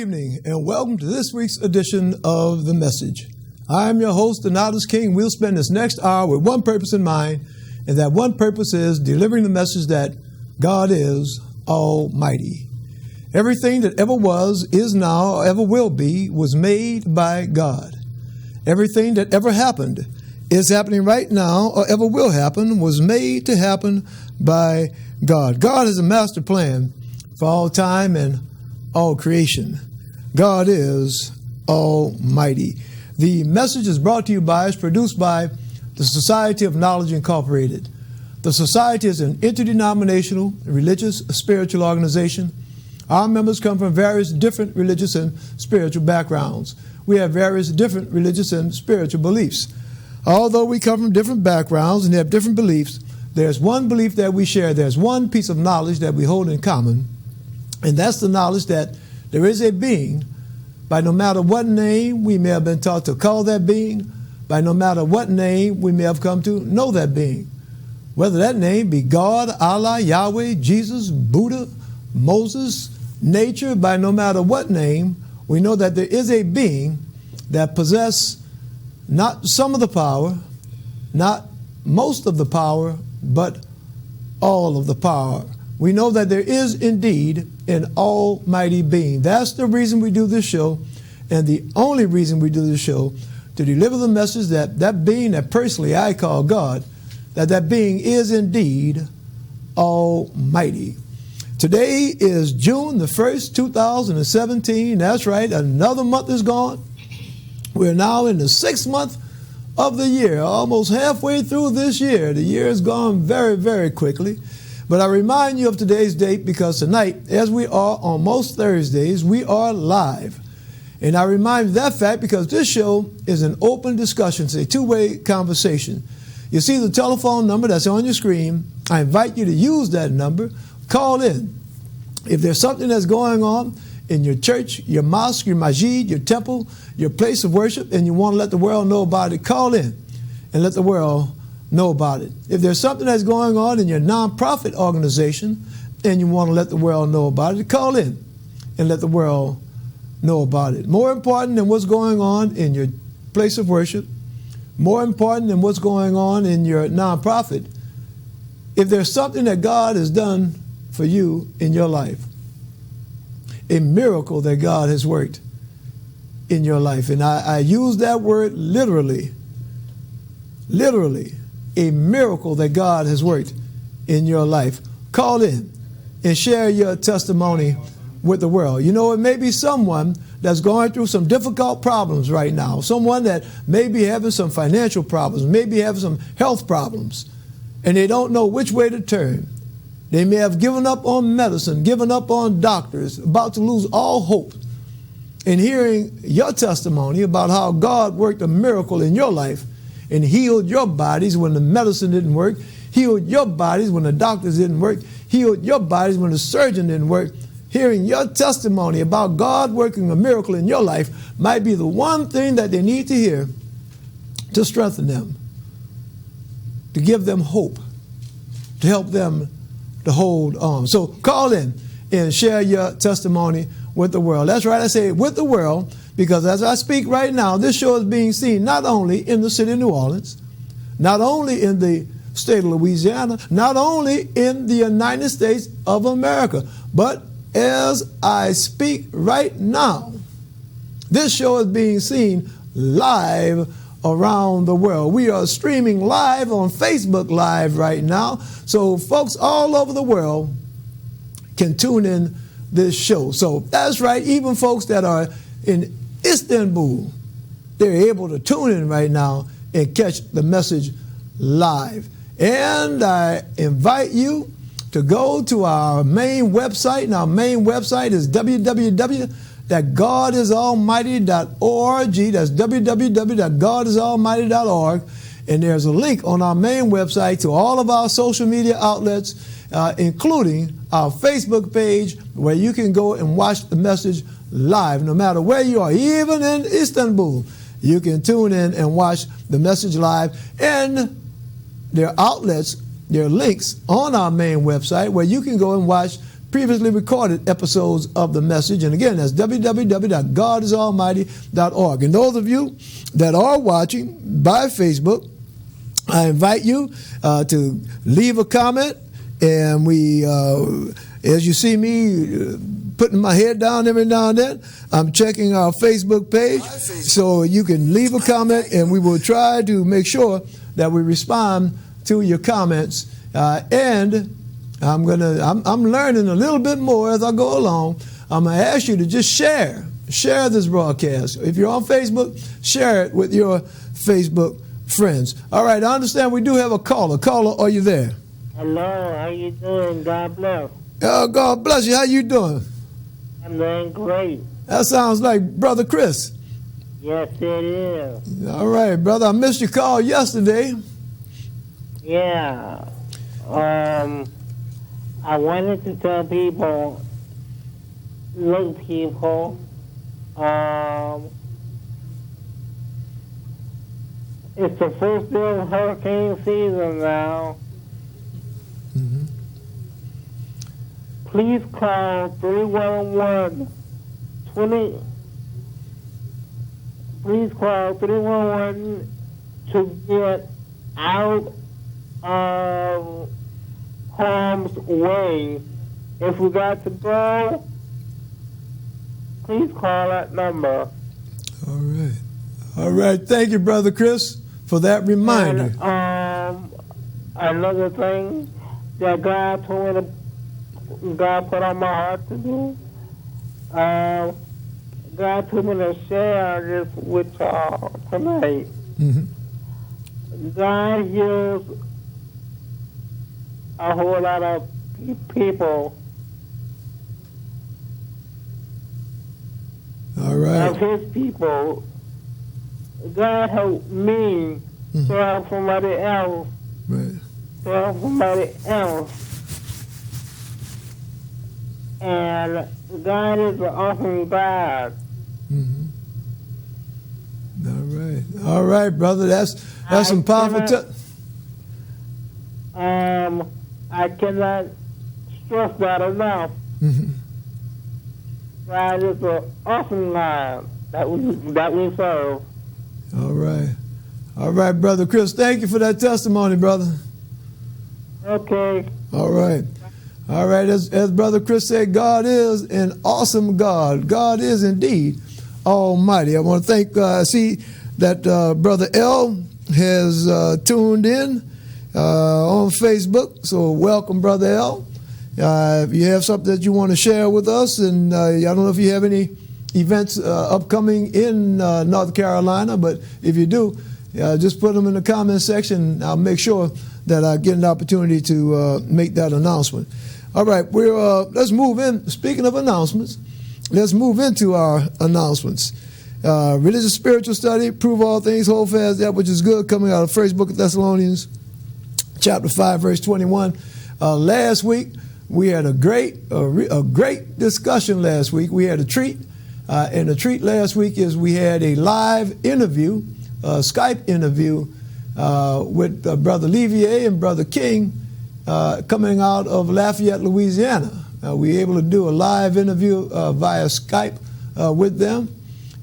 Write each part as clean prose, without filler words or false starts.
evening, and welcome to this week's edition of The Message. I'm your host, Donatus King. We'll spend this next hour with one purpose in mind, and that one purpose is delivering the message that God is Almighty. Everything that ever was, is now, or ever will be, was made by God. Everything that ever happened, is happening right now, or ever will happen, was made to happen by God. God has a master plan for all time and all creation. God is Almighty. The message is brought to you by, is produced by the Society of Knowledge Incorporated. The Society is an interdenominational, religious, spiritual organization. Our members come from various different religious and spiritual backgrounds. We have various different religious and spiritual beliefs. Although we come from different backgrounds and have different beliefs, there's one belief that we share. There's one piece of knowledge that we hold in common, and that's the knowledge that there is a being, by no matter what name we may have been taught to call that being, by no matter what name we may have come to know that being. Whether that name be God, Allah, Yahweh, Jesus, Buddha, Moses, nature, by no matter what name, we know that there is a being that possesses not some of the power, not most of the power, but all of the power. We know that there is indeed an almighty being. That's the reason we do this show, and the only reason we do this show, to deliver the message that that being that personally I call God, that being is indeed almighty. Today is June the 1st, 2017. That's right, another month is gone. We're now in the 6th month of the year, almost halfway through this year. The year has gone very, very quickly. But I remind you of today's date because tonight, as we are on most Thursdays, we are live. And I remind you of that fact because this show is an open discussion. It's a two-way conversation. You see the telephone number that's on your screen. I invite you to use that number. Call in. If there's something that's going on in your church, your mosque, your masjid, your temple, your place of worship, and you want to let the world know about it, call in and let the world know about it. If there's something that's going on in your nonprofit organization and you want to let the world know about it, call in and let the world know about it. More important than what's going on in your place of worship, more important than what's going on in your nonprofit, if there's something that God has done for you in your life, a miracle that God has worked in your life. And I use that word literally, a miracle that God has worked in your life. Call in and share your testimony with the world. You know, it may be someone that's going through some difficult problems right now, someone that may be having some financial problems, maybe having some health problems, and they don't know which way to turn. They may have given up on medicine, given up on doctors, about to lose all hope. And hearing your testimony about how God worked a miracle in your life and healed your bodies when the medicine didn't work, healed your bodies when the doctors didn't work, healed your bodies when the surgeon didn't work. Hearing your testimony about God working a miracle in your life might be the one thing that they need to hear to strengthen them, to give them hope, to help them to hold on. So call in and share your testimony with the world. That's right, I say with the world, because as I speak right now, this show is being seen not only in the city of New Orleans, not only in the state of Louisiana, not only in the United States of America, but as I speak right now, this show is being seen live around the world. We are streaming live on Facebook Live right now, so folks all over the world can tune in this show. So that's right, even folks that are in Istanbul, they're able to tune in right now and catch the message live. And I invite you to go to our main website, and our main website is www.godisalmighty.org. That's www.godisalmighty.org. And there's a link on our main website to all of our social media outlets, including our Facebook page, where you can go and watch the message live, no matter where you are, even in Istanbul. You can tune in and watch the message live. And there are outlets, there are links on our main website where you can go and watch previously recorded episodes of the message. And again, that's www.godisalmighty.org. And those of you that are watching by Facebook, I invite you to leave a comment. And we, as you see me putting my head down every now and then, I'm checking our Facebook page. So you can leave a comment, and we will try to make sure that we respond to your comments. And I'm learning a little bit more as I go along. I'm going to ask you to just share this broadcast. If you're on Facebook, share it with your Facebook friends. All right, I understand we do have a caller. Caller, are you there? Hello, how you doing? God bless. Oh, God bless you. How you doing? I'm doing great. That sounds like Brother Chris. Yes, it is. All right, brother. I missed your call yesterday. Yeah. I wanted to tell people, look, people, it's the first day of hurricane season now. Mm-hmm. Please call 311 Please call 311 to get out of harm's way. If we got to go, please call that number. All right. All right. Thank you, Brother Chris, for that reminder. And, another thing that God told me God put on my heart to do, God told me to share this with y'all tonight. Mm-hmm. God heals a whole lot of people. All right. Of His people. God helped me to help somebody else. Right. To help somebody else. And God is an awesome God. Mm-hmm. All right. All right, brother. That's some powerful. I cannot stress that enough. Mm-hmm. God is an awesome God that we serve. All right. All right, Brother Chris. Thank you for that testimony, brother. Okay. All right. All right. As Brother Chris said, God is an awesome God. God is indeed almighty. I want to thank, see that Brother L has tuned in on Facebook. So welcome, Brother L. If you have something that you want to share with us, and I don't know if you have any events upcoming in North Carolina, but if you do, just put them in the comment section. I'll make sure that I get an opportunity to make that announcement. All right, let's move in. Speaking of announcements, let's move into our announcements. Religious spiritual study, prove all things, hold fast that which is good, coming out of First Book of Thessalonians, chapter 5, verse 21. Last week, we had a great discussion last week. We had a treat. And the treat last week is we had a live interview, Skype interview, with Brother Levier and Brother King coming out of Lafayette, Louisiana. We were able to do a live interview via Skype with them.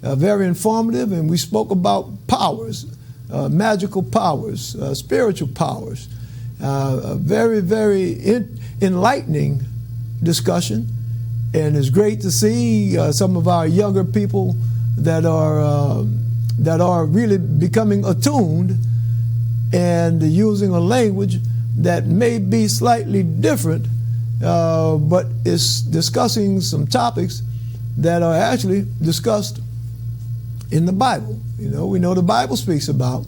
Very informative, and we spoke about powers, magical powers, spiritual powers. A very, very enlightening discussion. And it's great to see some of our younger people that are really becoming attuned and using a language that may be slightly different, but is discussing some topics that are actually discussed in the Bible. You know, we know the Bible speaks about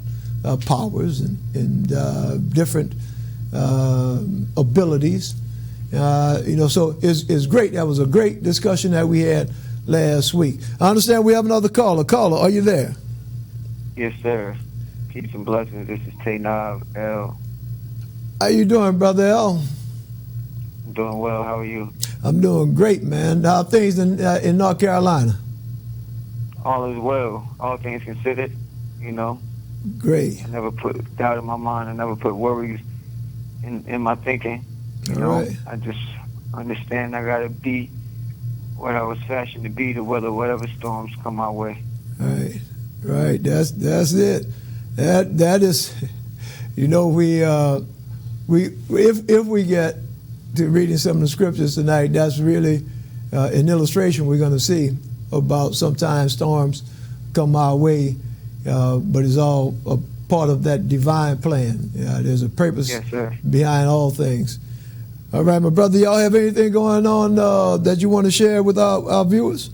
powers and different abilities. So it's great. That was a great discussion that we had last week. I understand we have another caller. Caller, are you there? Yes, sir. Peace and blessings. This is Taynab L. How you doing, Brother L? I'm doing well. How are you? I'm doing great, man. How are things in North Carolina? All is well. All things considered, you know. Great. I never put doubt in my mind. I never put worries in my thinking. You know, right. I just understand I gotta be what I was fashioned to be to weather whatever storms come my way. Right, right. That's it. That is, if we get to reading some of the scriptures tonight, that's really an illustration we're going to see about sometimes storms come our way, but it's all a part of that divine plan. There's a purpose behind all things. All right, my brother, y'all have anything going on that you want to share with our viewers?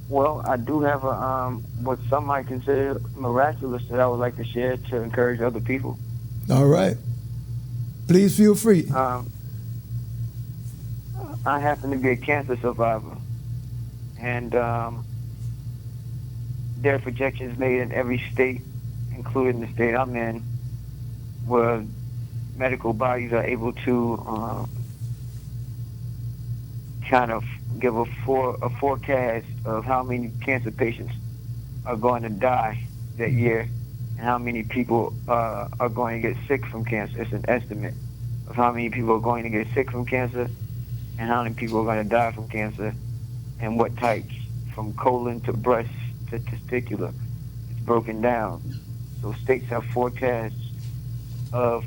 Well, I do have what some might consider miraculous that I would like to share to encourage other people. All right. Please feel free. I happen to be a cancer survivor, and there are projections made in every state, including the state I'm in, where medical bodies are able to kind of give a forecast of how many cancer patients are going to die that year and how many people are going to get sick from cancer. It's an estimate of how many people are going to get sick from cancer and how many people are going to die from cancer and what types, from colon to breast to testicular. It's broken down. So states have forecasts of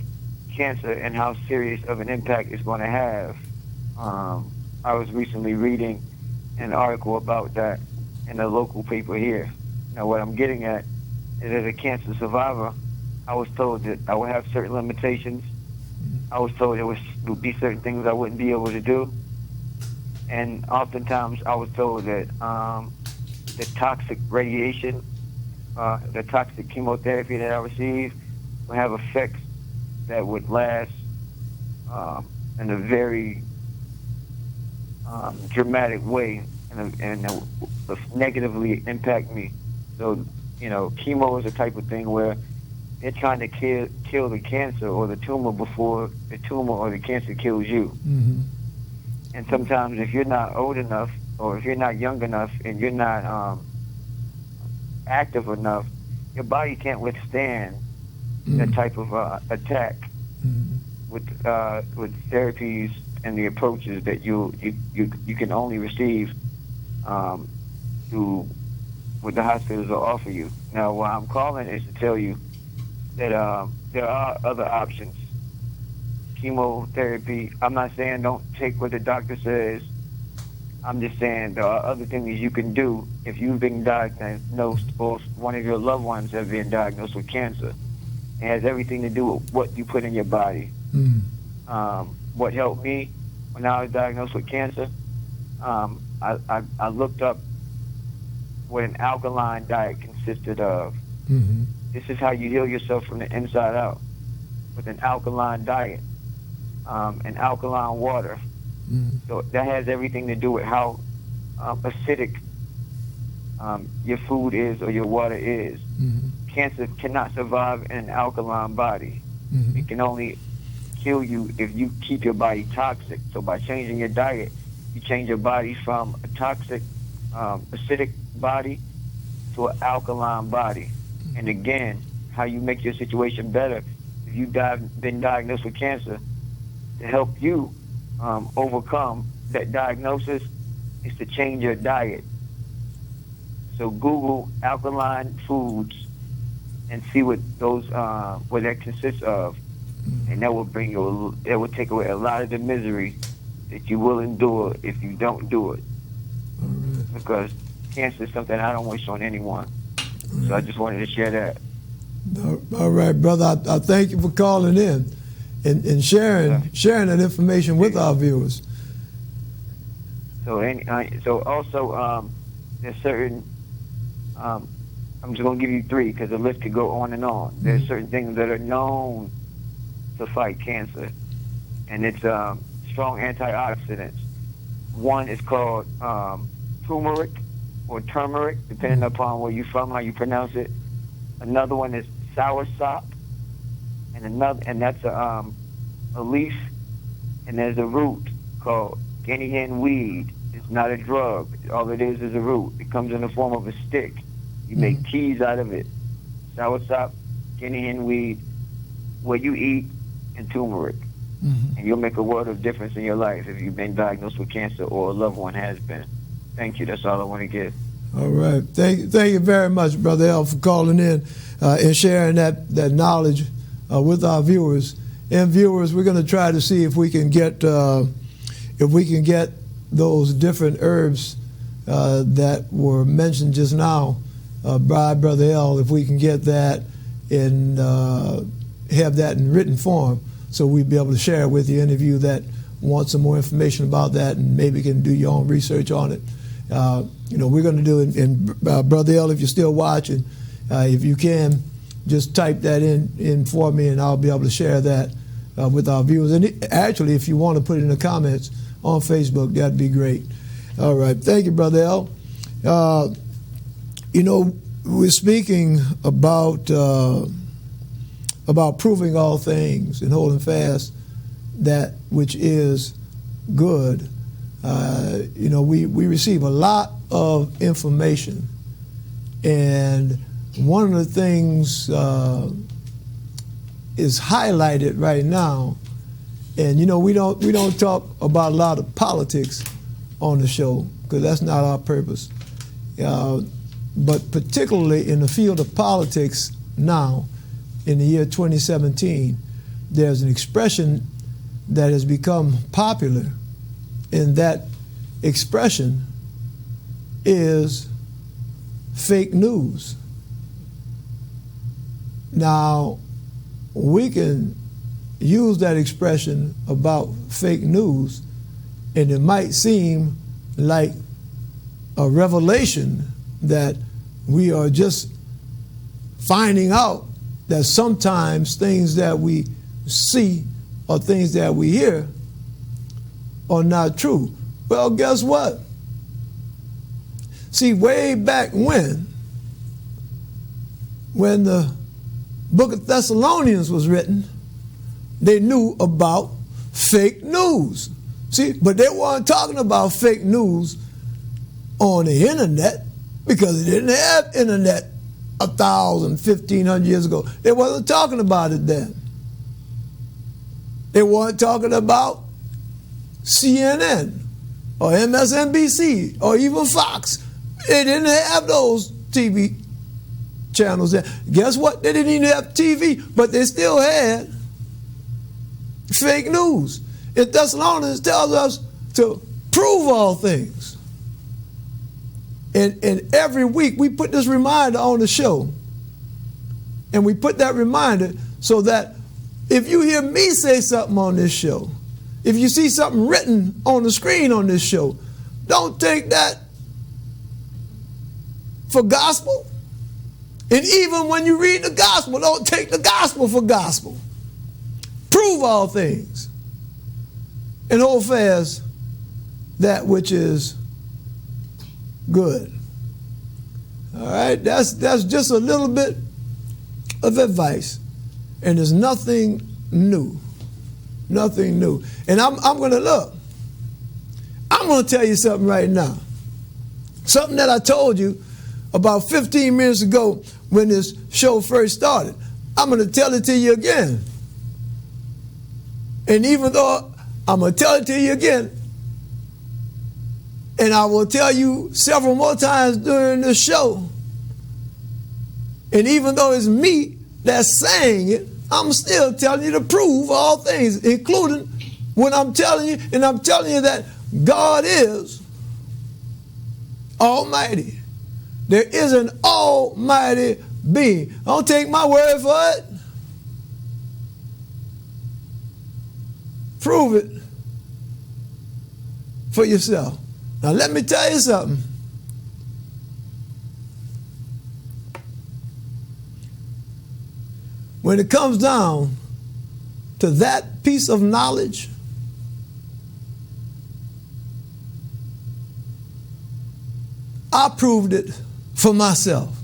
cancer and how serious of an impact it's going to have. I was recently reading an article about that in a local paper here. Now, what I'm getting at is, as a cancer survivor, I was told that I would have certain limitations. I was told there would be certain things I wouldn't be able to do. And oftentimes I was told that the toxic radiation, the toxic chemotherapy that I received would have effects that would last in a very dramatic way and negatively impact me. So, chemo is a type of thing where they're trying to kill the cancer or the tumor before the tumor or the cancer kills you. Mm-hmm. And sometimes if you're not old enough or if you're not young enough and you're not active enough, your body can't withstand that type of attack with therapies and the approaches that you can only receive through what the hospitals will offer you. Now, why I'm calling is to tell you that there are other options. Chemotherapy, I'm not saying don't take what the doctor says. I'm just saying there are other things you can do if you've been diagnosed or one of your loved ones have been diagnosed with cancer. It has everything to do with what you put in your body. What helped me when I was diagnosed with cancer, I looked up what an alkaline diet consisted of. This is how you heal yourself from the inside out, with an alkaline diet, and alkaline water. So that has everything to do with how acidic your food is or your water is. Cancer cannot survive in an alkaline body. It can only kill you if you keep your body toxic. So by changing your diet, you change your body from a toxic, acidic body to an alkaline body. And again, how you make your situation better, if you've been diagnosed with cancer, to help you overcome that diagnosis is to change your diet. So Google alkaline foods and see what that consists of, and that will take away a lot of the misery that you will endure if you don't do it. Because cancer is something I don't wish on anyone. So I just wanted to share that. All right, brother. I thank you for calling in and sharing that information with our viewers. So also there's certain. I'm just going to give you three because the list could go on and on. There's certain things that are known to fight cancer, and it's strong antioxidants. One is called turmeric or turmeric, depending upon where you're from, how you pronounce it. Another one is soursop, and that's a leaf, and there's a root called guinea hen weed. It's not a drug. All it is a root. It comes in the form of a stick. You make teas out of it. Soursop, guinea hen weed, where you eat, and turmeric. And you'll make a world of difference in your life if you've been diagnosed with cancer or a loved one has been. Thank you. That's all I want to give. All right. Thank you very much, Brother L, for calling in and sharing that knowledge with our viewers. And viewers, we're going to try to see if we can get those different herbs that were mentioned just now by Brother L, if we can get that and have that in written form, so we'd be able to share it with you, any of you that want some more information about that and maybe can do your own research on it. We're going to do it. And Brother L, if you're still watching, if you can, just type that in for me, and I'll be able to share that with our viewers. And actually, if you want to put it in the comments on Facebook, that'd be great. All right. Thank you, Brother L. We're speaking about proving all things and holding fast that which is good. We receive a lot of information, and one of the things is highlighted right now. And we don't talk about a lot of politics on the show because that's not our purpose. But particularly in the field of politics now, in the year 2017, there's an expression that has become popular, and that expression is fake news. Now, we can use that expression about fake news, and it might seem like a revelation that we are just finding out that sometimes things that we see or things that we hear are not true. Well, guess what? See, way back when the book of Thessalonians was written, they knew about fake news. See, but they weren't talking about fake news on the internet because they didn't have internet 1,000, 1,500 years ago. They wasn't talking about it then. They weren't talking about CNN or MSNBC or even Fox. They didn't have those TV channels there. Guess what? They didn't even have TV, but they still had fake news. And Thessalonians tells us to prove all things. And every week we put this reminder on the show. And we put that reminder so that if you hear me say something on this show, if you see something written on the screen on this show, don't take that for gospel. And even when you read the gospel, don't take the gospel for gospel. Prove all things and hold fast that which is good. All right, that's just a little bit of advice, and there's nothing new. Nothing new. And I'm going to look. I'm going to tell you something right now. Something that I told you about 15 minutes ago when this show first started. I'm going to tell it to you again. And even though I'm going to tell it to you again, and I will tell you several more times during the show, and even though it's me that's saying it, I'm still telling you to prove all things, including when I'm telling you, and I'm telling you that God is almighty. There is an almighty being. Don't take my word for it. Prove it for yourself. Now let me tell you something. When it comes down to that piece of knowledge, I proved it for myself.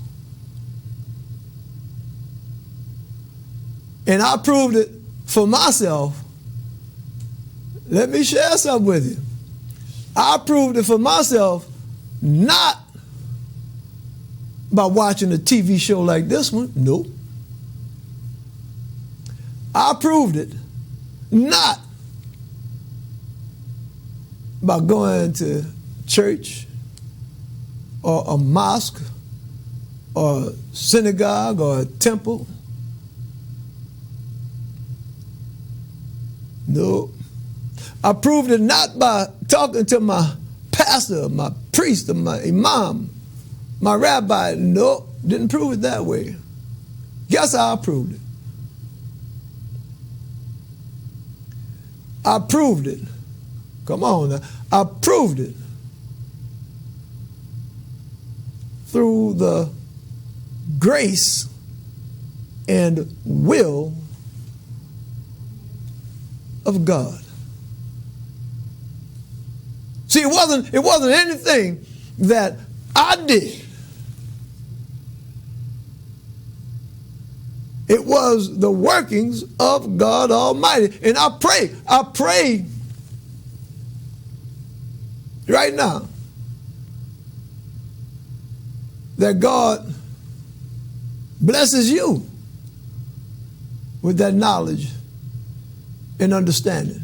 And I proved it for myself. Let me share something with you. I proved it for myself not by watching a TV show like this one. Nope. I proved it not about going to church or a mosque or a synagogue or a temple. No. I proved it not by talking to my pastor, my priest, or my imam, my rabbi. No, didn't prove it that way. Guess how I proved it? I proved it. Come on now. I proved it through the grace and will of God. See, it wasn't anything that I did. It was the workings of God Almighty. And I pray right now that God blesses you with that knowledge and understanding.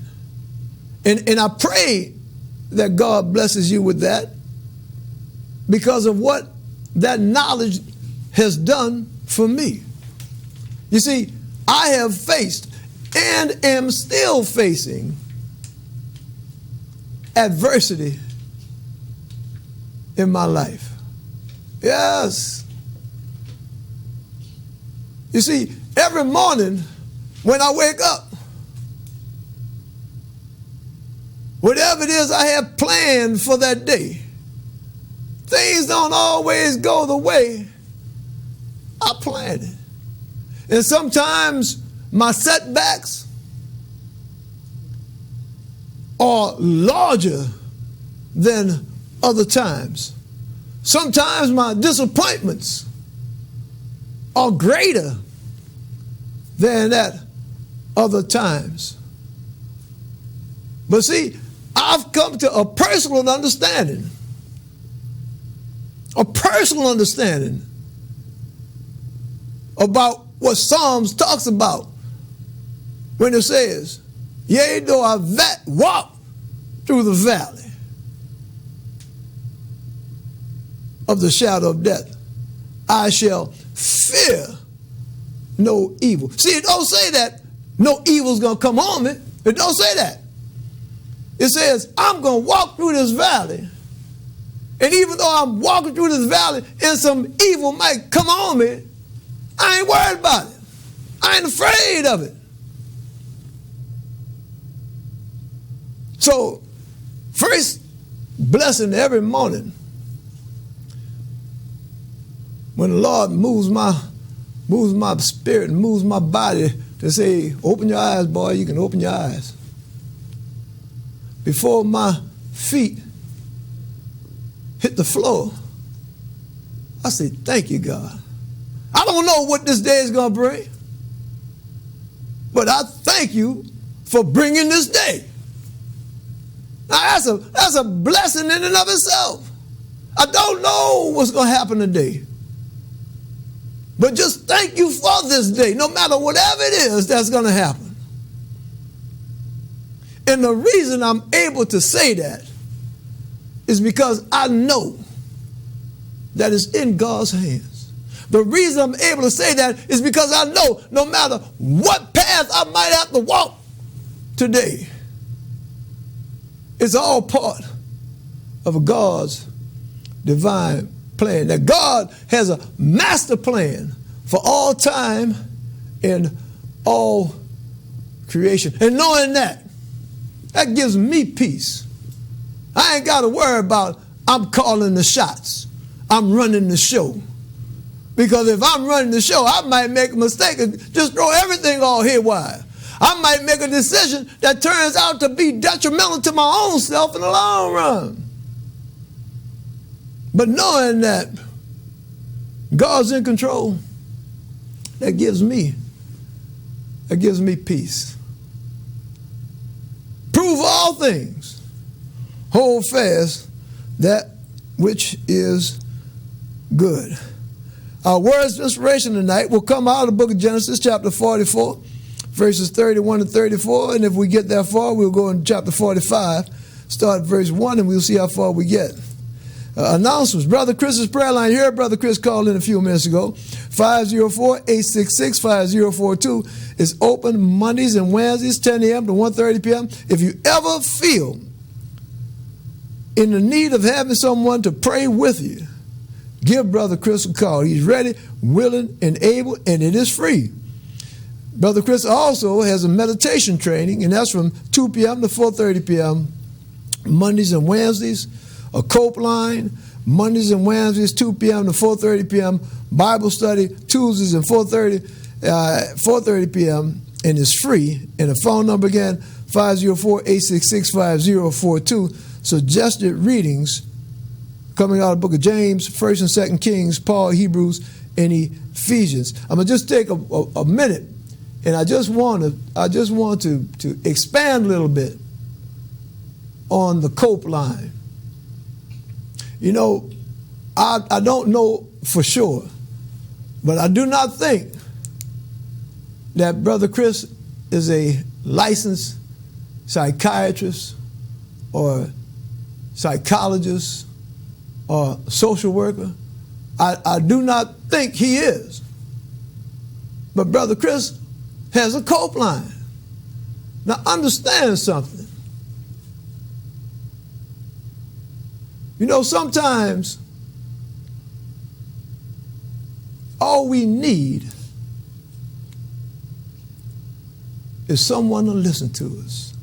And I pray that God blesses you with that because of what that knowledge has done for me. You see, I have faced and am still facing adversity in my life. Yes. You see, every morning when I wake up, whatever it is I have planned for that day, things don't always go the way I planned it. And sometimes my setbacks are larger than other times. Sometimes my disappointments are greater than at other times. But see, I've come to a personal understanding about what Psalms talks about when it says, yea, though I walk through the valley of the shadow of death, I shall fear no evil. See, it don't say that no evil's going to come on me. It don't say that. It says, I'm going to walk through this valley. And even though I'm walking through this valley and some evil might come on me, I ain't worried about it. I ain't afraid of it. So, first blessing every morning when the Lord moves my spirit and moves my body to say, open your eyes, boy, you can open your eyes. Before my feet hit the floor, I say, thank you, God. I don't know what this day is going to bring, but I thank you for bringing this day. Now, that's a blessing in and of itself. I don't know what's going to happen today, but just thank you for this day, no matter whatever it is that's going to happen. And the reason I'm able to say that is because I know that it's in God's hands. The reason I'm able to say that is because I know no matter what path I might have to walk today, it's all part of God's divine plan. That God has a master plan for all time and all creation. And knowing that gives me peace. I ain't got to worry about I'm calling the shots. I'm running the show. Because if I'm running the show, I might make a mistake and just throw everything all haywire. I might make a decision that turns out to be detrimental to my own self in the long run. But knowing that God's in control, that gives me peace. Prove all things. Hold fast that which is good. Our words of inspiration tonight will come out of the book of Genesis, chapter 44, verses 31 to 34. And if we get that far, we'll go into chapter 45, start verse 1 and we'll see how far we get. Announcements. Brother Chris's prayer line. Here, Brother Chris called in a few minutes ago. 504-866-5042 is open Mondays and Wednesdays, 10 a.m. to 1:30 p.m. If you ever feel in the need of having someone to pray with you, give Brother Chris a call. He's ready, willing, and able, and it is free. Brother Chris also has a meditation training, and that's from 2 p.m. to 4:30 p.m. Mondays and Wednesdays. A cope line, Mondays and Wednesdays, 2 p.m. to 4:30 p.m. Bible study, Tuesdays and 4:30 p.m. and it's free. And the phone number again, 504-866-5042. Suggested readings coming out of the book of James, 1st and 2nd Kings, Paul, Hebrews, and Ephesians. I'm gonna just take a minute, and I just want to expand a little bit on the cope line. You know, I don't know for sure, but I do not think that Brother Chris is a licensed psychiatrist or psychologist or social worker. I do not think he is. But Brother Chris has a cope line. Now understand something. You know, sometimes all we need is someone to listen to us.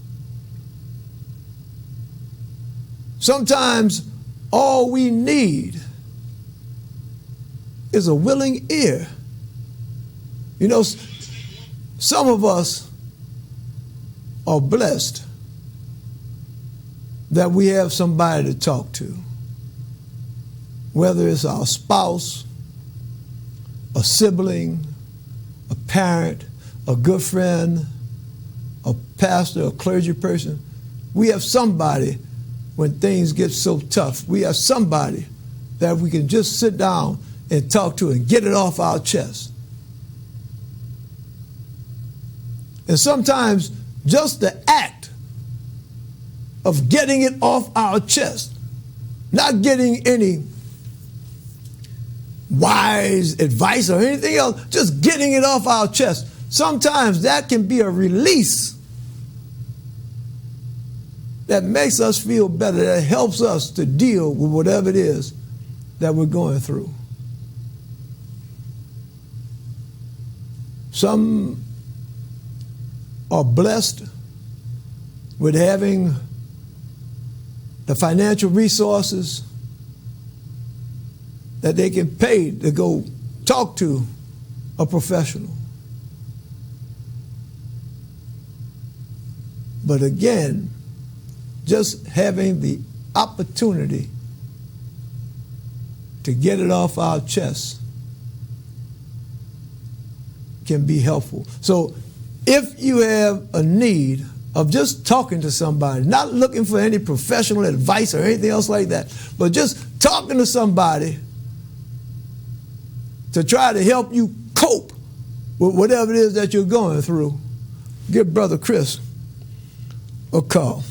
Sometimes all we need is a willing ear. You know, some of us are blessed that we have somebody to talk to. Whether it's our spouse, a sibling, a parent, a good friend, a pastor, a clergy person, we have somebody when things get so tough. We have somebody that we can just sit down and talk to and get it off our chest. And sometimes just the act of getting it off our chest, not getting any wise advice or anything else, just getting it off our chest. Sometimes that can be a release that makes us feel better, that helps us to deal with whatever it is that we're going through. Some are blessed with having the financial resources that they can pay to go talk to a professional. But again, just having the opportunity to get it off our chest can be helpful. So if you have a need of just talking to somebody, not looking for any professional advice or anything else like that, but just talking to somebody to try to help you cope with whatever it is that you're going through, give Brother Chris a call.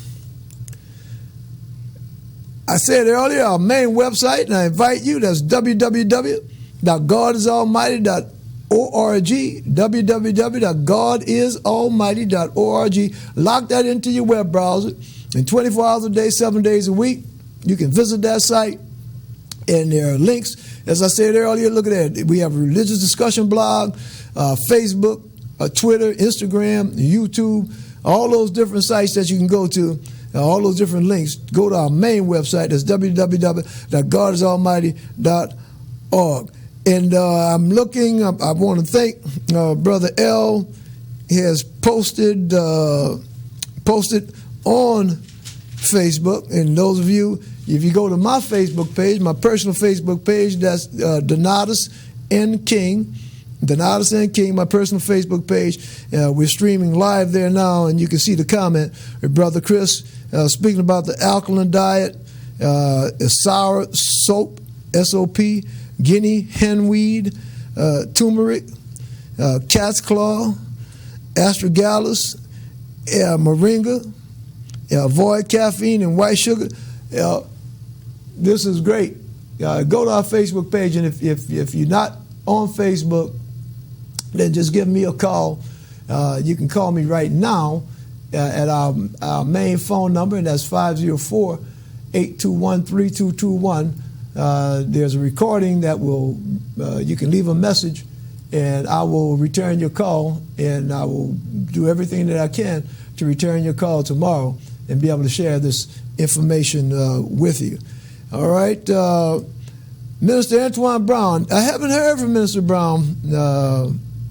I said earlier, our main website, and I invite you, that's www.godisalmighty.org, www.godisalmighty.org. Lock that into your web browser, and 24 hours a day, 7 days a week, you can visit that site, and there are links. As I said earlier, look at that. We have a religious discussion blog, Facebook, Twitter, Instagram, YouTube, all those different sites that you can go to. All those different links, go to our main website, that's www.godisalmighty.org. And I'm looking, I want to thank Brother L. He has posted on Facebook. And those of you, if you go to my Facebook page, my personal Facebook page, that's Donatus N. King. Donatus N. King, my personal Facebook page. We're streaming live there now, and you can see the comment with Brother Chris speaking about the alkaline diet, sour soap, S-O-P, guinea henweed, turmeric, cat's claw, astragalus, moringa, Avoid caffeine and white sugar. This is great. Go to our Facebook page, and if you're not on Facebook, then just give me a call. You can call me right now at our main phone number, and that's 504-821-3221. There's a recording that will, you can leave a message, and I will return your call, and I will do everything that I can to return your call tomorrow and be able to share this information with you. All right. Minister Antoine Brown. I haven't heard from Minister Brown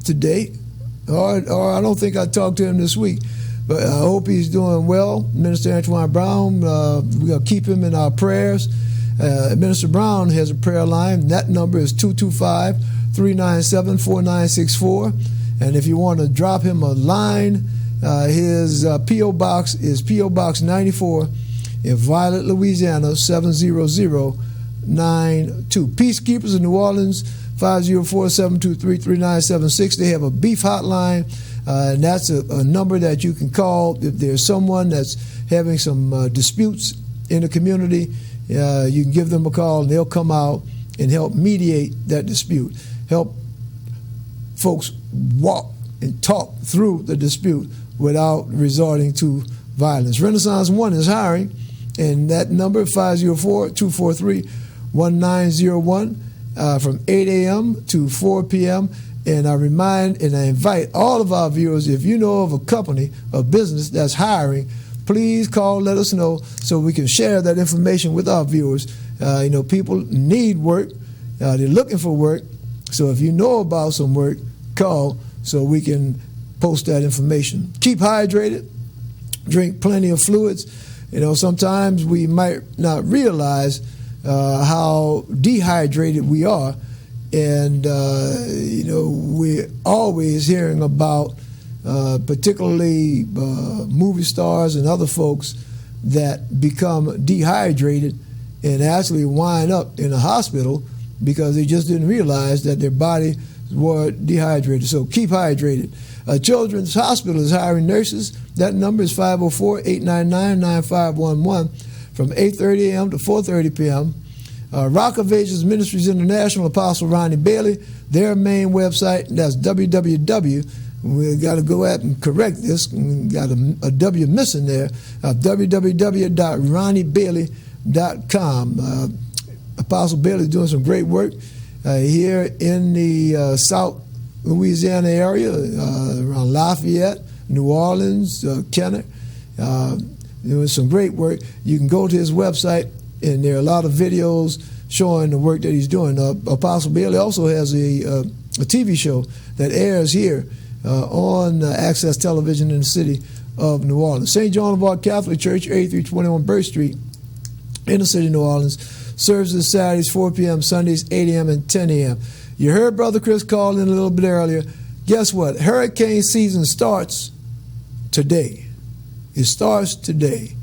today, or I don't think I talked to him this week, but I hope he's doing well. Minister Antoine Brown, we're going to keep him in our prayers. Minister Brown has a prayer line. That number is 225-397-4964. And if you want to drop him a line, his P.O. Box is P.O. Box 94 in Violet, Louisiana, 70092. Peacekeepers in New Orleans, 504-723-3976. They have a beef hotline, and that's a number that you can call if there's someone that's having some disputes in the community. You can give them a call, and they'll come out and help mediate that dispute, help folks walk and talk through the dispute without resorting to violence. Renaissance One is hiring, and that number, 504-243-1901, from 8 a.m. to 4 p.m. And I remind and I invite all of our viewers, if you know of a company, a business that's hiring, please call, let us know so we can share that information with our viewers. People need work. They're looking for work. So if you know about some work, call so we can post that information. Keep hydrated. Drink plenty of fluids. Sometimes we might not realize how dehydrated we are. And, we're always hearing about particularly movie stars and other folks that become dehydrated and actually wind up in a hospital because they just didn't realize that their body were dehydrated. So keep hydrated. Children's Hospital is hiring nurses. That number is 504-899-9511 from 8:30 a.m. to 4:30 p.m. Rock of Ages Ministries International, Apostle Ronnie Bailey, their main website, that's www. We got to go out and correct this. We got a W missing there. www.ronniebailey.com. Apostle Bailey is doing some great work here in the South Louisiana area, around Lafayette, New Orleans, Kenner. Doing some great work. You can go to his website, and there are a lot of videos showing the work that he's doing. Apostle Bailey also has a TV show that airs here on Access Television in the city of New Orleans. St. John of Arc Catholic Church, 8321 Birch Street, in the city of New Orleans, services Saturdays 4 p.m., Sundays 8 a.m. and 10 a.m. You heard Brother Chris call in a little bit earlier. Guess what? Hurricane season starts today. It starts today.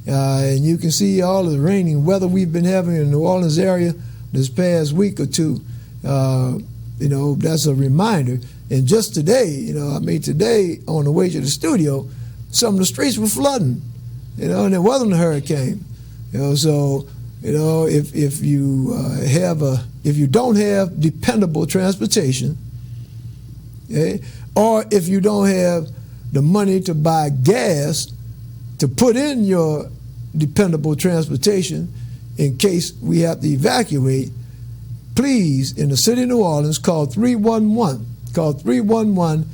And you can see all the raining weather we've been having in the New Orleans area this past week or two. That's a reminder. And just today, today on the way to the studio, some of the streets were flooding, and it wasn't a hurricane. So if you don't have dependable transportation, okay, or if you don't have the money to buy gas to put in your dependable transportation in case we have to evacuate, please, in the city of New Orleans, call 311. Call 311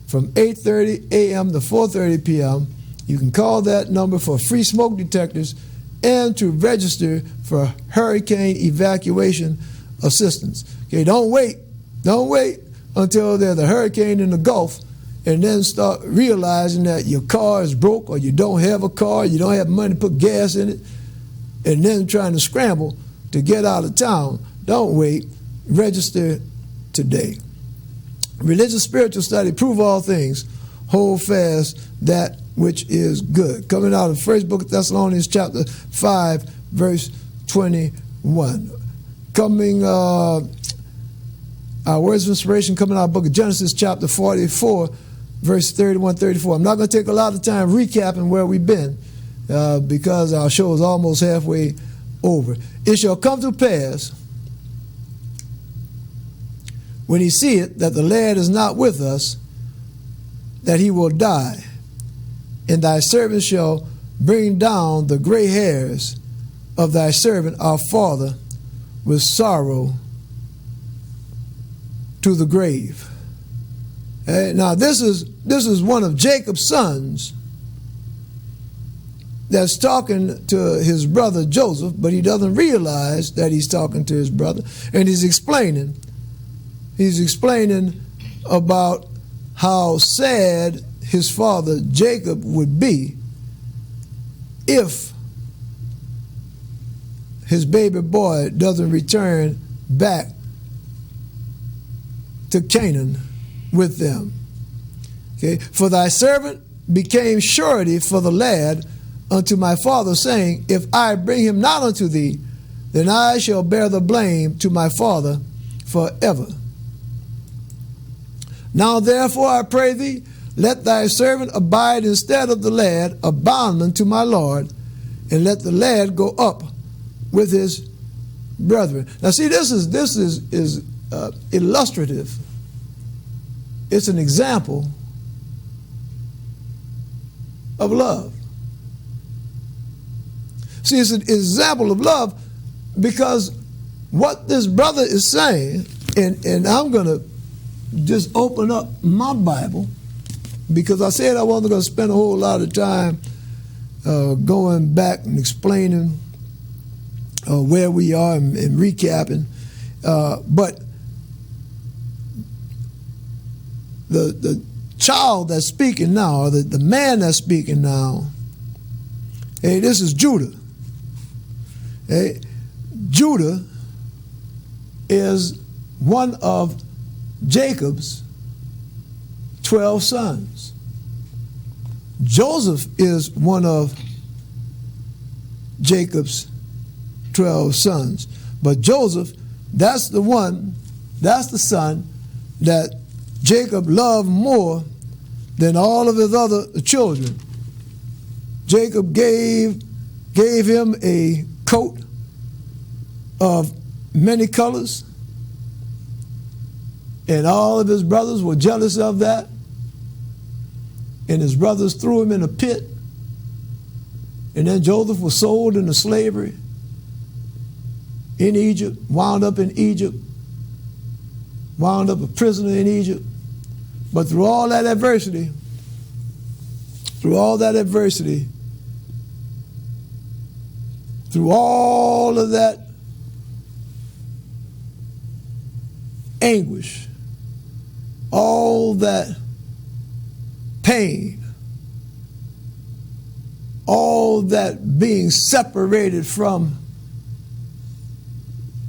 from 8:30 a.m. to 4:30 p.m. You can call that number for free smoke detectors and to register for hurricane evacuation assistance. Okay, don't wait until there's a hurricane in the Gulf and then start realizing that your car is broke or you don't have a car, you don't have money to put gas in it, and then trying to scramble to get out of town. Don't wait. Register today. Religious spiritual study, prove all things, hold fast that which is good. Coming out of the first book of Thessalonians chapter 5, verse 21. Our words of inspiration coming out of the book of Genesis chapter 44, verse 31-34. I'm not going to take a lot of time recapping where we've been, because our show is almost halfway over. It shall come to pass, when he seeth that the lad is not with us, that he will die. And thy servant shall bring down the gray hairs of thy servant our father with sorrow to the grave. Now this is one of Jacob's sons that's talking to his brother Joseph, but he doesn't realize that he's talking to his brother, and he's explaining about how sad his father Jacob would be if his baby boy doesn't return back to Canaan with them. Okay, for thy servant became surety for the lad unto my father, saying, if I bring him not unto thee, then I shall bear the blame to my father forever. Now therefore I pray thee, let thy servant abide instead of the lad, a bondman to my Lord, and let the lad go up with his brethren. Now see, this is illustrative. It's an example of love. See, it's an example of love because what this brother is saying, and I'm going to just open up my Bible, because I said I wasn't going to spend a whole lot of time going back and explaining where we are and recapping. But the child that's speaking now, or the man that's speaking now, hey, this is Judah. Hey, Judah is one of Jacob's 12 sons. Joseph is one of Jacob's 12 sons. But Joseph, that's the son that Jacob loved more than all of his other children. Jacob gave him a coat of many colors, and all of his brothers were jealous of that, and his brothers threw him in a pit, and then Joseph was sold into slavery in Egypt, wound up in Egypt, wound up a prisoner in Egypt. But through all that adversity, through all of that anguish, all that pain, all that being separated from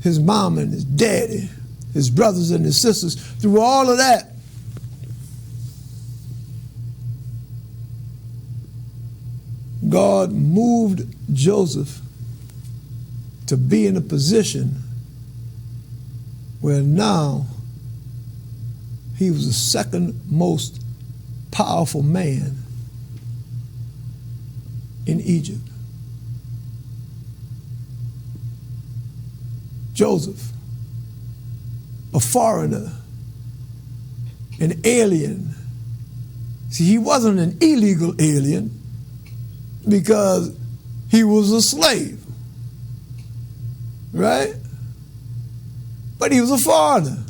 his mom and his daddy, his brothers and his sisters, through all of that, God moved Joseph to be in a position where now he was the second most powerful man in Egypt. Joseph, a foreigner, an alien. See, he wasn't an illegal alien because he was a slave, right? But he was a foreigner.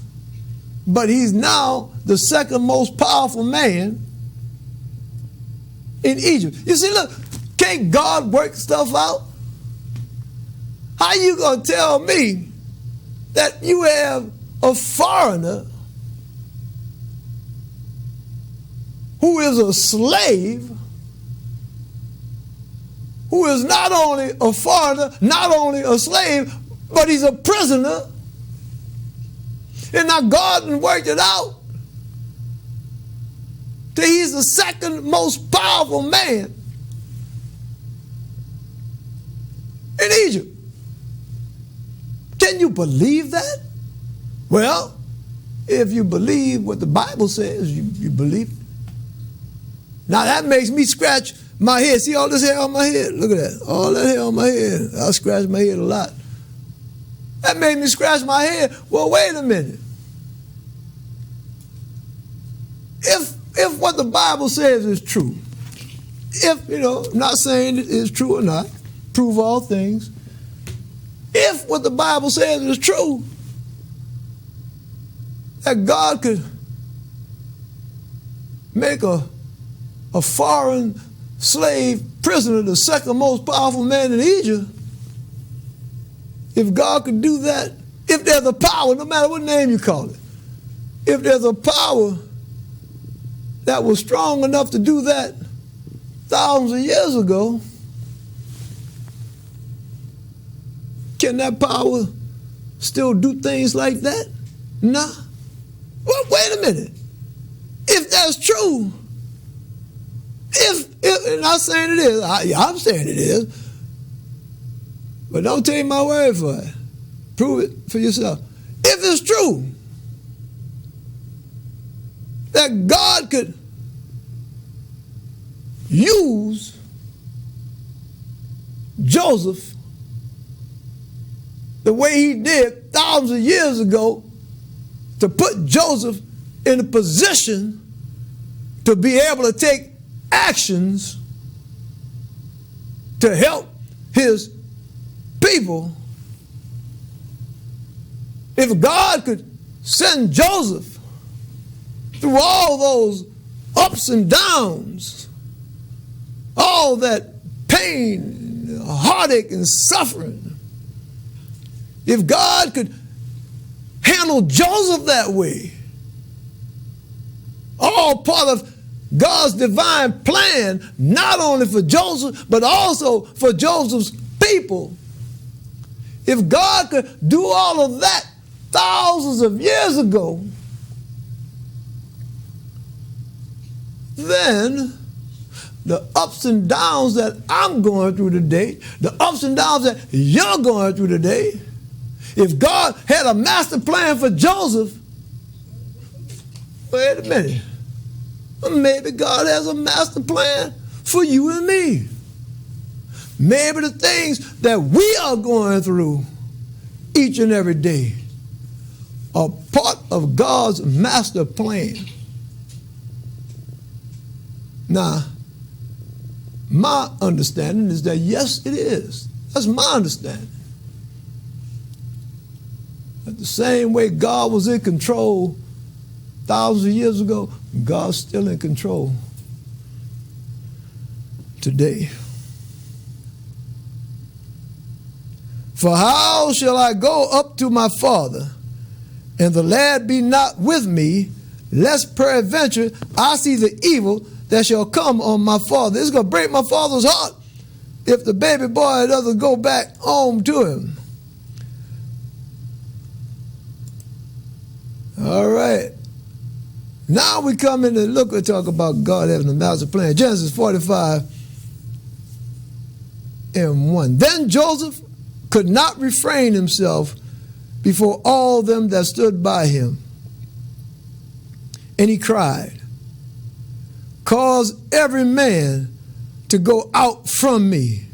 But he's now the second most powerful man in Egypt. You see, look, can't God work stuff out? How you going to tell me that you have a foreigner who is a slave, who is not only a foreigner, not only a slave, but he's a prisoner? And now God worked it out that he's the second most powerful man in Egypt. Can you believe that? Well, if you believe what the Bible says, you believe it. Now that makes me scratch my head. See all this hair on my head? Look at that. All that hair on my head. I scratch my head a lot. That made me scratch my head. Well, wait a minute. If what the Bible says is true, if, I'm not saying it is true or not, prove all things. If what the Bible says is true, that God could make a foreign slave prisoner the second most powerful man in Egypt, if God could do that, if there's a power, no matter what name you call it, if there's a power that was strong enough to do that thousands of years ago, can that power still do things like that? Nah. Well, wait a minute. If that's true, if and I'm not saying it is, I'm saying it is, but don't take my word for it. Prove it for yourself. If it's true that God could use Joseph the way he did thousands of years ago to put Joseph in a position to be able to take actions to help his people. If God could send Joseph through all those ups and downs, all that pain, heartache, and suffering, if God could handle Joseph that way, all part of God's divine plan, not only for Joseph, but also for Joseph's people. If God could do all of that thousands of years ago, then the ups and downs that I'm going through today, the ups and downs that you're going through today, if God had a master plan for Joseph, wait a minute, maybe God has a master plan for you and me. Maybe the things that we are going through each and every day are part of God's master plan. Now, my understanding is that yes, it is. That's my understanding. That the same way God was in control thousands of years ago, God's still in control today. For how shall I go up to my father, and the lad be not with me, lest peradventure I see the evil that shall come on my father? It's going to break my father's heart if the baby boy doesn't go back home to him. All right. Now we come in and look and talk about God having a master plan. Genesis 45:1. Then Joseph could not refrain himself before all them that stood by him. And he cried, cause every man to go out from me.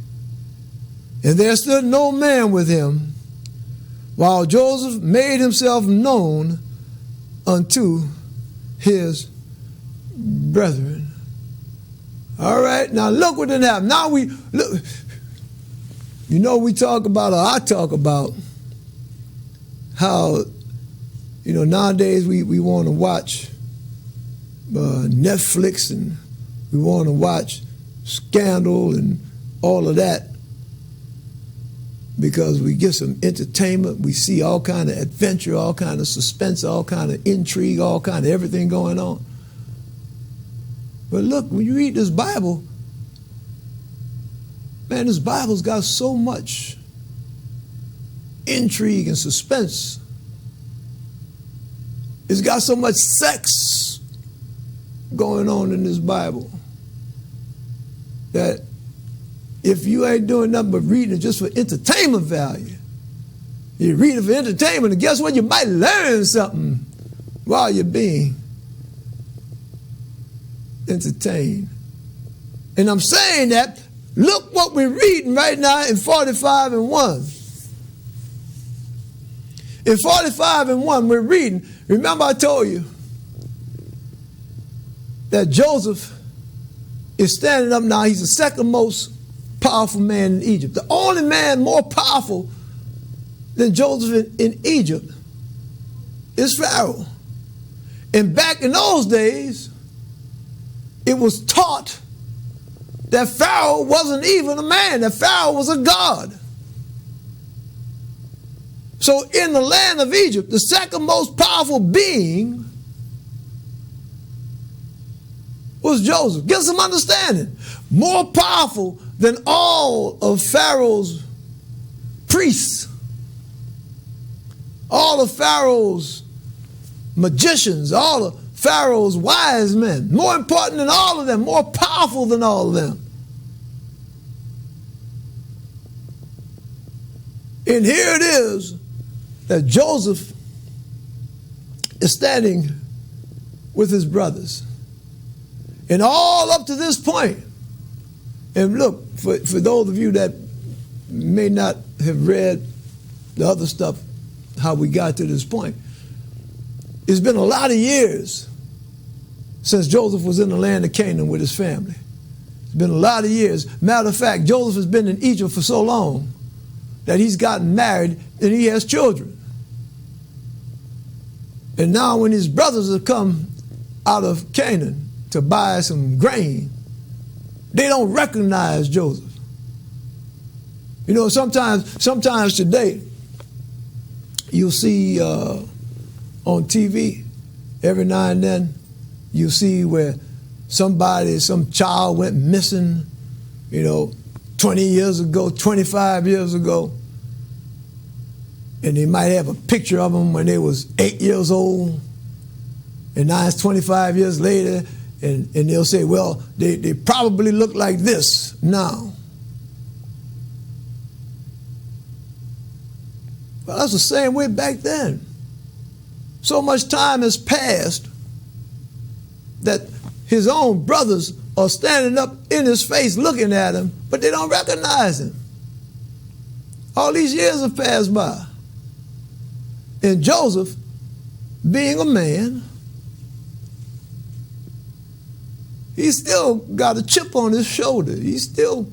And there stood no man with him, while Joseph made himself known unto his brethren. All right, now look what didn't happen. Now we look. We talk about, or I talk about, how, nowadays we want to watch Netflix, and we want to watch Scandal and all of that because we get some entertainment. We see all kind of adventure, all kind of suspense, all kind of intrigue, all kind of everything going on. But look, when you read this Bible, man, this Bible's got so much intrigue and suspense. It's got so much sex going on in this Bible that if you ain't doing nothing but reading it just for entertainment value, you read it for entertainment, and guess what? You might learn something while you're being entertained. And I'm saying that, look what we're reading right now in 45 and 1. In 45 and 1, we're reading, remember I told you that Joseph is standing up now. He's the second most powerful man in Egypt. The only man more powerful than Joseph in Egypt is Pharaoh. And back in those days, it was taught that Pharaoh wasn't even a man, that Pharaoh was a god. So in the land of Egypt, the second most powerful being was Joseph. Get some understanding. More powerful than all of Pharaoh's priests, all of Pharaoh's magicians, all of Pharaoh's wise men. More important than all of them, more powerful than all of them. And here it is that Joseph is standing with his brothers. And all up to this point, and look, for those of you that may not have read the other stuff, how we got to this point, it's been a lot of years since Joseph was in the land of Canaan with his family. It's been a lot of years. Matter of fact, Joseph has been in Egypt for so long that he's gotten married and he has children. And now when his brothers have come out of Canaan to buy some grain, they don't recognize Joseph. You know, sometimes today, you'll see on TV, every now and then, you see where some child went missing, 20 years ago, 25 years ago. And they might have a picture of them when they was 8 years old. And now it's 25 years later, and they'll say, well, they probably look like this now. Well, that's the same way back then. So much time has passed that his own brothers are standing up in his face looking at him, but they don't recognize him. All these years have passed by. And Joseph, being a man, he's still got a chip on his shoulder. He's still,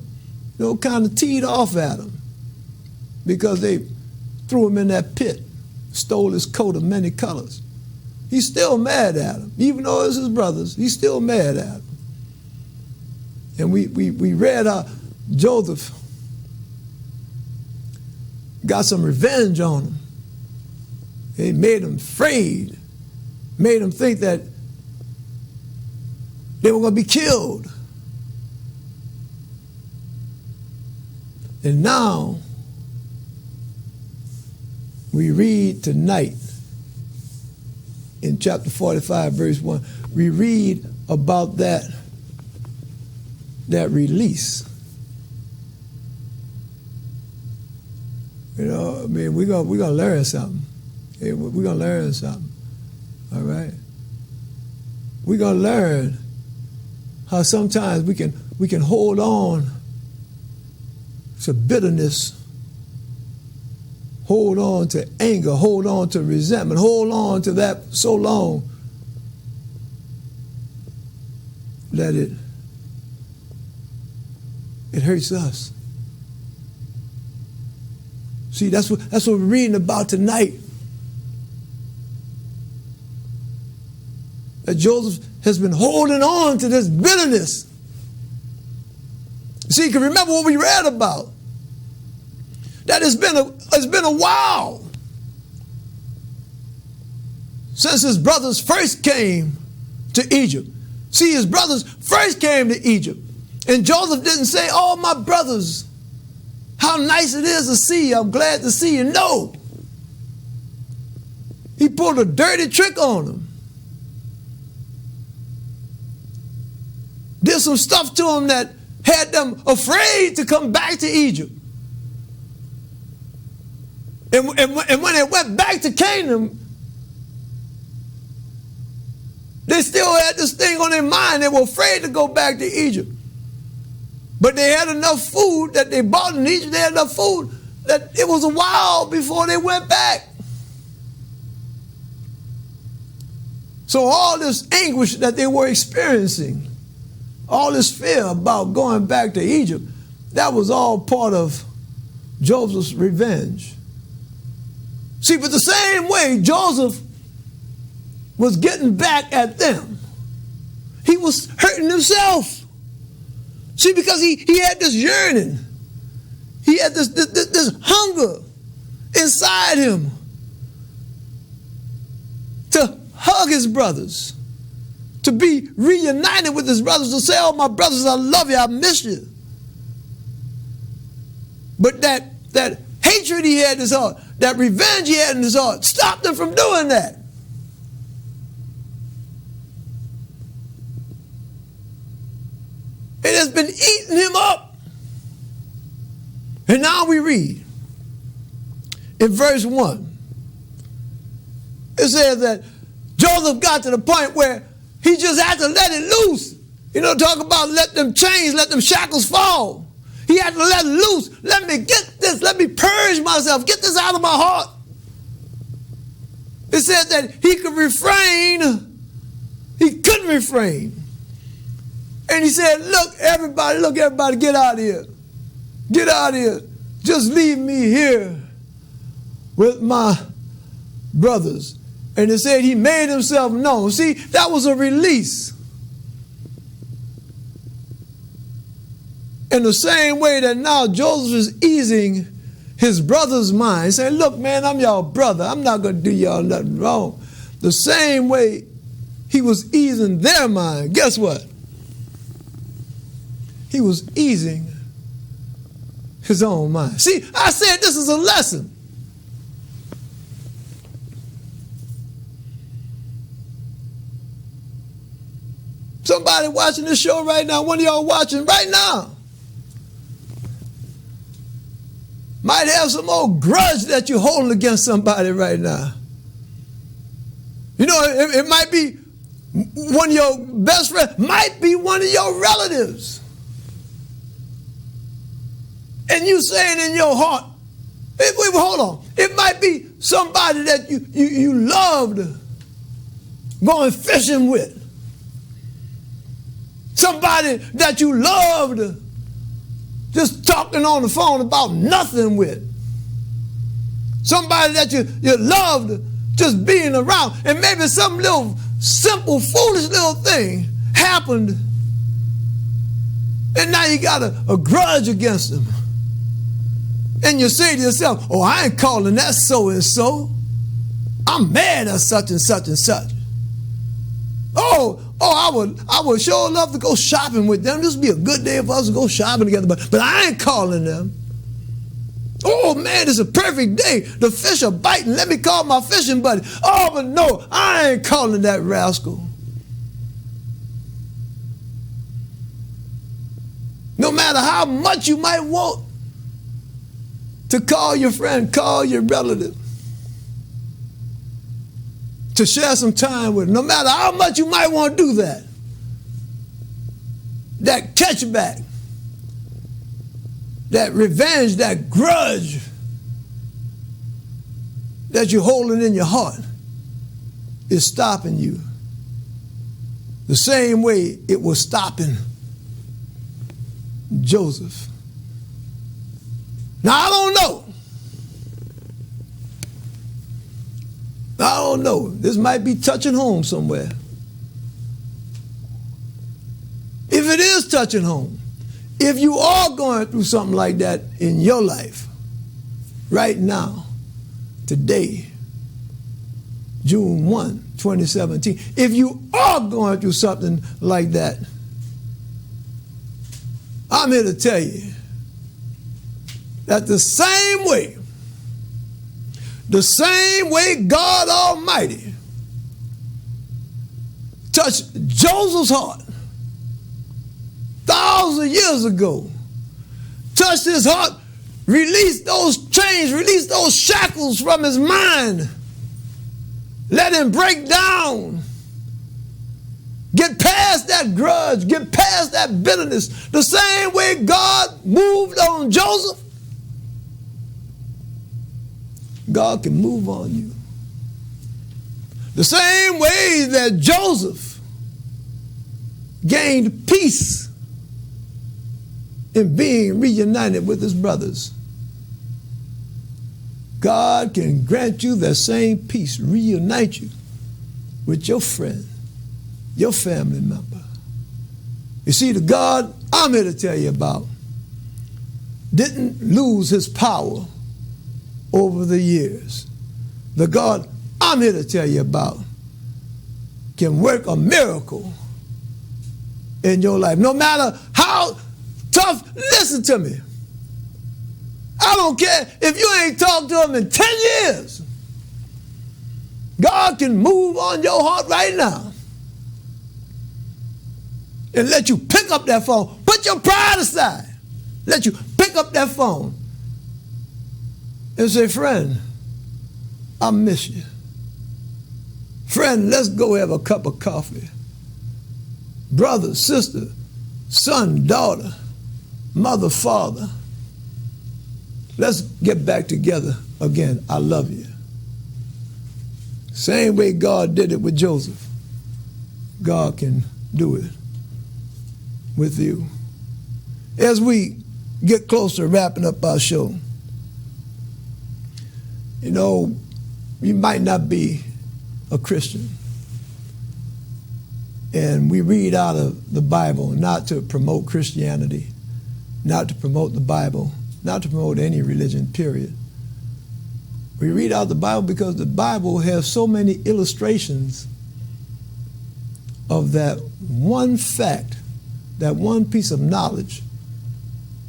kind of teed off at him because they threw him in that pit, stole his coat of many colors. He's still mad at him. Even though it's his brothers, he's still mad at him. And we read how Joseph got some revenge on him. He made him afraid, made him think that they were going to be killed. And now, we read tonight in chapter 45, verse 1, we read about that release. We're gonna learn something. We're gonna learn something. All right. We're gonna learn how sometimes we can hold on to bitterness, hold on to anger, hold on to resentment, hold on to that so long that it hurts us. See, that's what we're reading about tonight. That Joseph has been holding on to this bitterness. See, you can remember what we read about. That it's been a while since his brothers first came to Egypt. See, his brothers first came to Egypt. And Joseph didn't say, oh, my brothers, how nice it is to see you. I'm glad to see you. No. He pulled a dirty trick on them. Did some stuff to them that had them afraid to come back to Egypt. And when they went back to Canaan, they still had this thing on their mind. They were afraid to go back to Egypt. But they had enough food that they bought in Egypt. They had enough food that it was a while before they went back. So all this anguish that they were experiencing, all this fear about going back to Egypt, that was all part of Joseph's revenge. See, but the same way Joseph was getting back at them, he was hurting himself. See, because he had this yearning. He had this hunger inside him to hug his brothers, to be reunited with his brothers, to say, oh, my brothers, I love you, I miss you. But that hatred he had in his heart, that revenge he had in his heart, stopped him from doing that. It has been eating him up. And now we read in verse 1. It says that Joseph got to the point where he just had to let it loose. You know, talk about let them chains, let them shackles fall. He had to let it loose. Let me get this. Let me purge myself. Get this out of my heart. It said that he could refrain. He couldn't refrain. And he said, look, everybody, get out of here. Get out of here. Just leave me here with my brothers. And it said he made himself known. See, that was a release. In the same way that now Joseph is easing his brother's mind, saying, look, man, I'm y'all brother. I'm not going to do y'all nothing wrong. The same way he was easing their mind. Guess what? He was easing his own mind. See, I said this is a lesson. Somebody watching this show right now, one of y'all watching right now, might have some old grudge that you're holding against somebody right now. You know, it might be one of your best friends, might be one of your relatives. And you saying in your heart, wait, hold on. It might be somebody that you loved going fishing with. Somebody that you loved just talking on the phone about nothing with. Somebody that you loved just being around. And maybe some little simple, foolish little thing happened. And now you got a grudge against them. And you say to yourself, oh, I ain't calling that so-and-so. I'm mad at such and such and such. I would sure love to go shopping with them. This would be a good day for us to go shopping together. But I ain't calling them. Oh, man, it's a perfect day. The fish are biting. Let me call my fishing buddy. Oh, but no, I ain't calling that rascal. No matter how much you might want to call your friend, call your relative, to share some time with them, no matter how much you might want to do that, that catchback, that revenge, that grudge that you're holding in your heart is stopping you. The same way it was stopping Joseph. Now, I don't know. This might be touching home somewhere. If it is touching home, if you are going through something like that in your life, right now, today, June 1, 2017, if you are going through something like that, I'm here to tell you that the same way God Almighty touched Joseph's heart thousands of years ago, touched his heart, released those chains, released those shackles from his mind, let him break down Get past that grudge. Get past that bitterness. The same way God moved on Joseph, God can move on you. The same way that Joseph gained peace in being reunited with his brothers, God can grant you that same peace, reunite you with your friend, your family member. You see, the God I'm here to tell you about didn't lose his power over the years. The God I'm here to tell you about can work a miracle in your life. No matter how tough, listen to me. I don't care if you ain't talked to him in 10 years. God can move on your heart right now and let you pick up that phone. Put your pride aside. Let you pick up that phone and say, friend, I miss you. Friend, let's go have a cup of coffee. Brother, sister, son, daughter, mother, father, let's get back together again. I love you. Same way God did it with Joseph, God can do it with you. As we get closer wrapping up our show, you know, you might not be a Christian. And we read out of the Bible not to promote Christianity, not to promote the Bible, not to promote any religion, period. We read out the Bible because the Bible has so many illustrations of that one fact, that one piece of knowledge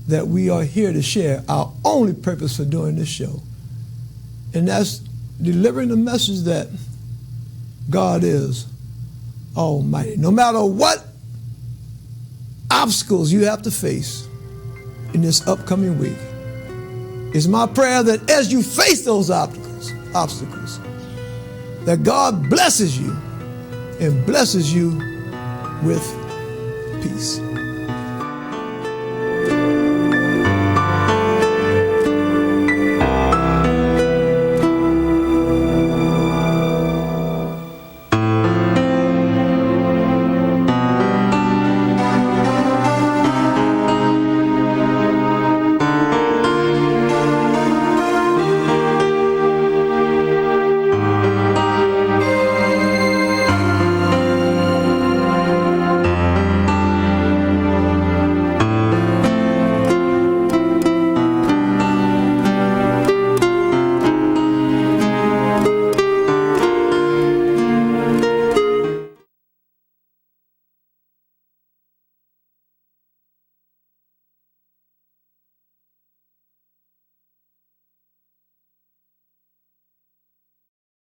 that we are here to share, our only purpose for doing this show. And that's delivering the message that God is Almighty. No matter what obstacles you have to face in this upcoming week, it's my prayer that as you face those obstacles, that God blesses you and blesses you with peace.